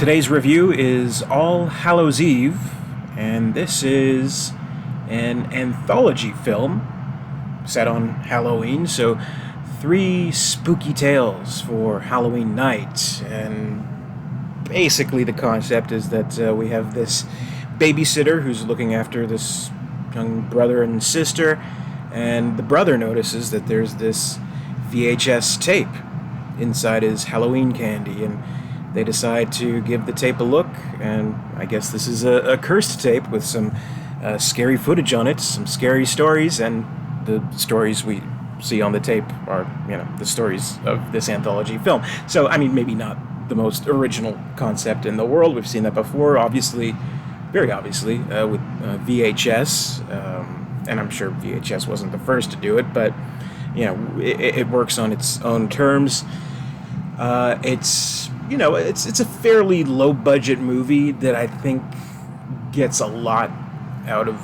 Today's review is All Hallows Eve, and this is an anthology film set on Halloween, so 3 spooky tales for Halloween night. And basically the concept is that we have this babysitter who's looking after this young brother and sister, and the brother notices that there's this VHS tape inside his Halloween candy, and they decide to give the tape a look, and I guess this is a cursed tape with some scary footage on it, some scary stories, and the stories we see on the tape are, the stories of this anthology film. So, I mean, maybe not the most original concept in the world. We've seen that before, obviously, very obviously, with VHS, and I'm sure VHS wasn't the first to do it, but, it works on its own terms. It's a fairly low-budget movie that I think gets a lot out of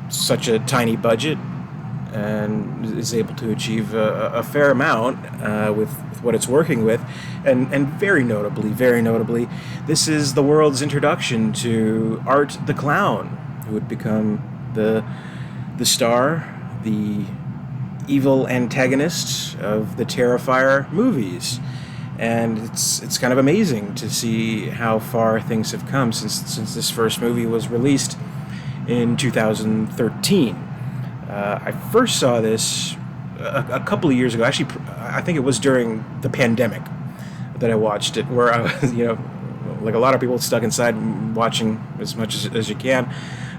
such a tiny budget and is able to achieve a fair amount with what it's working with. And very notably, this is the world's introduction to Art the Clown, who would become the star, the evil antagonist of the Terrifier movies. And it's kind of amazing to see how far things have come since this first movie was released in 2013. I first saw this a couple of years ago. Actually, I think it was during the pandemic that I watched it, where I was, like a lot of people, stuck inside watching as much as you can,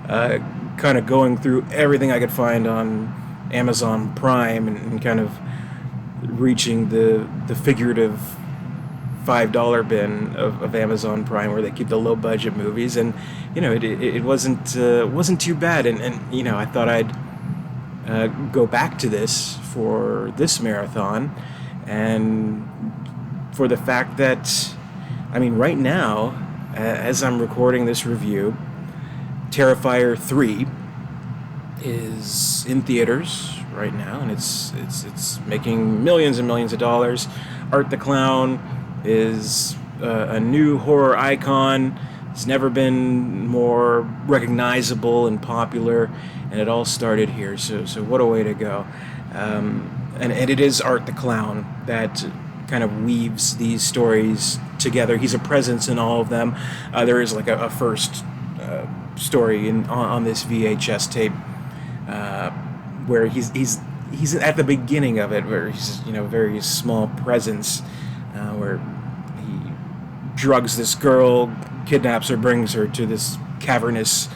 kind of going through everything I could find on Amazon Prime and kind of reaching the figurative $5 bin of Amazon Prime, where they keep the low budget movies, and it wasn't too bad, and I thought I'd go back to this for this marathon, and for the fact that, I mean, right now, as I'm recording this review, Terrifier 3 is in theaters right now, and it's making millions and millions of dollars. Art the Clown is a new horror icon. It's never been more recognizable and popular, and it all started here. So what a way to go! And it is Art the Clown that kind of weaves these stories together. He's a presence in all of them. There is like a first story on this VHS tape where he's at the beginning of it, where he's a very small presence, where he drugs this girl, kidnaps her, brings her to this cavernous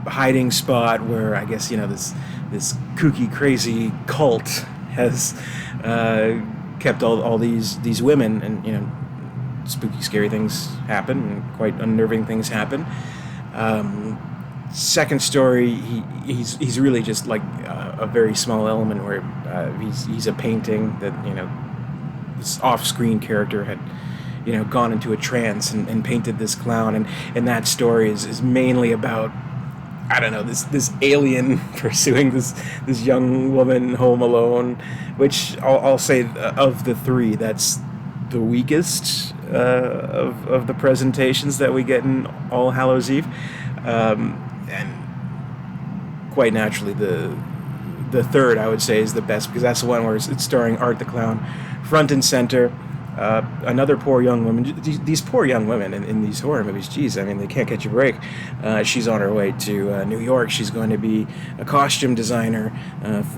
hiding spot where I guess this kooky, crazy cult has kept all these women, and spooky, scary things happen, and quite unnerving things happen. Second story, he's really just like a very small element where he's a painting that this off-screen character had gone into a trance and painted this clown, and that story is mainly about, I don't know, this alien pursuing this young woman home alone, which I'll say of the 3, that's the weakest of the presentations that we get in All Hallows Eve. And quite naturally, the third, I would say, is the best, because that's the one where it's starring Art the Clown front and center. Another poor young woman. These poor young women in these horror movies, geez, I mean, they can't catch a break. She's on her way to New York. She's going to be a costume designer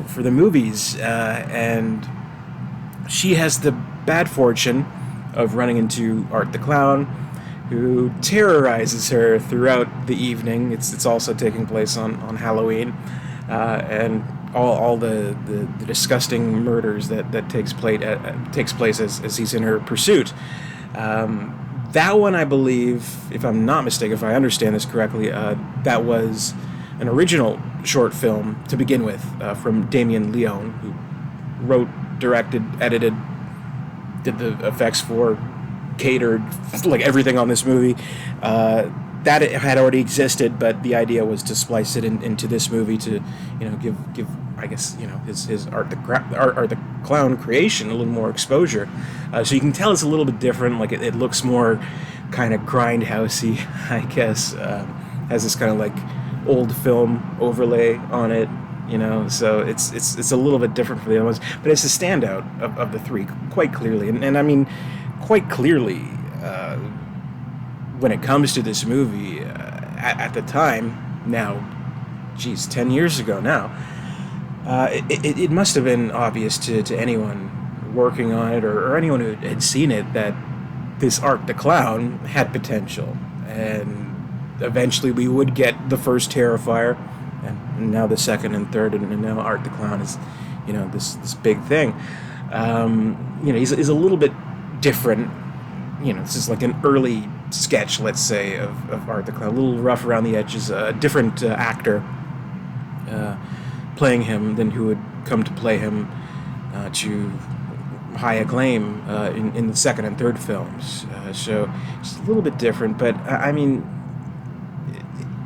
for the movies, and she has the bad fortune of running into Art the Clown, who terrorizes her throughout the evening. It's also taking place on Halloween, and all the disgusting murders that takes place as he's in her pursuit. That one, I believe, if I'm not mistaken, if I understand this correctly, that was an original short film to begin with, from Damien Leone, who wrote, directed, edited, did the effects for, catered, like everything on this movie. That it had already existed, but the idea was to splice it into this movie to, give I guess his Art the Clown creation a little more exposure. So you can tell it's a little bit different. Like it looks more kind of grindhousey, I guess. Has this kind of like old film overlay on it, so it's a little bit different from the other ones, but it's the standout of the three, quite clearly. And I mean, quite clearly, when it comes to this movie, at the time, now, 10 years ago now, it must have been obvious to anyone working on it, or anyone who had seen it, that this Art the Clown had potential, and eventually we would get the first Terrifier, and now the second and third, and now Art the Clown is, this big thing. He's a little bit different. This is like an early sketch, let's say, of Art the Clown, a little rough around the edges, a different actor playing him than who would come to play him to high acclaim in the second and third films. So it's a little bit different, but I mean,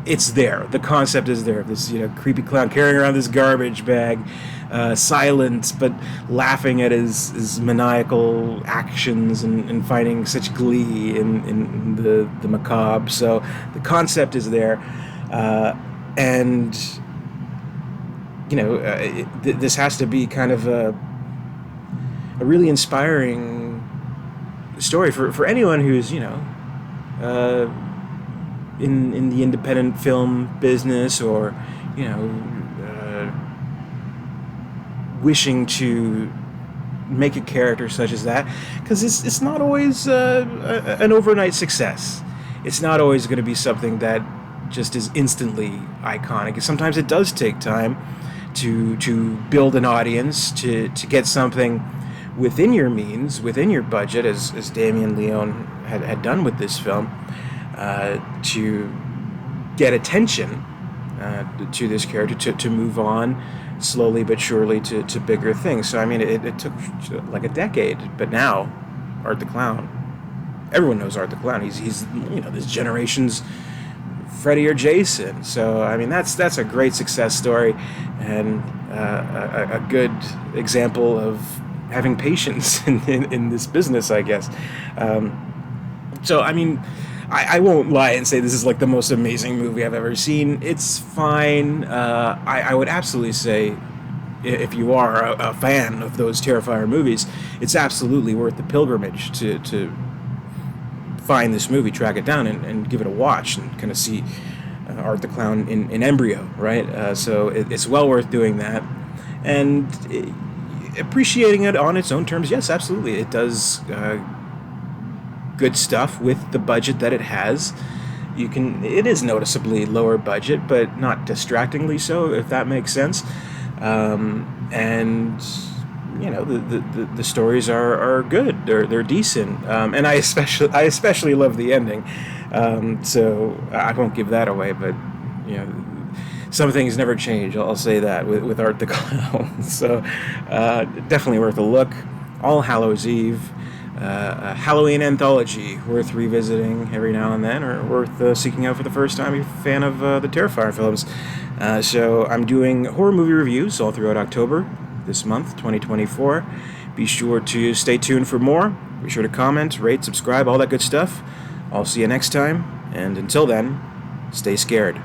it's there. The concept is there. This creepy clown carrying around this garbage bag, silent but laughing at his maniacal actions and finding such glee in the macabre. So the concept is there, and this has to be kind of a really inspiring story for anyone who's in the independent film business, or wishing to make a character such as that, because it's not always an overnight success. It's not always going to be something that just is instantly iconic. Sometimes it does take time to build an audience, to get something within your means, within your budget, as Damien Leone had done with this film, to get attention to this character, to move on slowly but surely to bigger things. So I mean, it took like a decade, but now Art the Clown, everyone knows Art the Clown. He's this generation's Freddy or Jason. So I mean, that's a great success story, and a good example of having patience in this business, I guess. So I mean, I won't lie and say this is like the most amazing movie I've ever seen. It's fine. I would absolutely say, if you are a fan of those Terrifier movies, it's absolutely worth the pilgrimage to find this movie, track it down, and give it a watch, and kind of see Art the Clown in embryo, right? So it's well worth doing that. And appreciating it on its own terms, yes, absolutely. It does good stuff with the budget that it has. It is noticeably lower budget, but not distractingly so, if that makes sense. And the stories are good. They're decent. And I especially love the ending. So I won't give that away, but some things never change. I'll say that with Art the Clown. So definitely worth a look. All Hallows Eve. A Halloween anthology worth revisiting every now and then, or worth seeking out for the first time if you're a fan of the Terrifier films. So I'm doing horror movie reviews all throughout October this month, 2024. Be sure to stay tuned for more. Be sure to comment, rate, subscribe, all that good stuff. I'll see you next time, and until then, stay scared.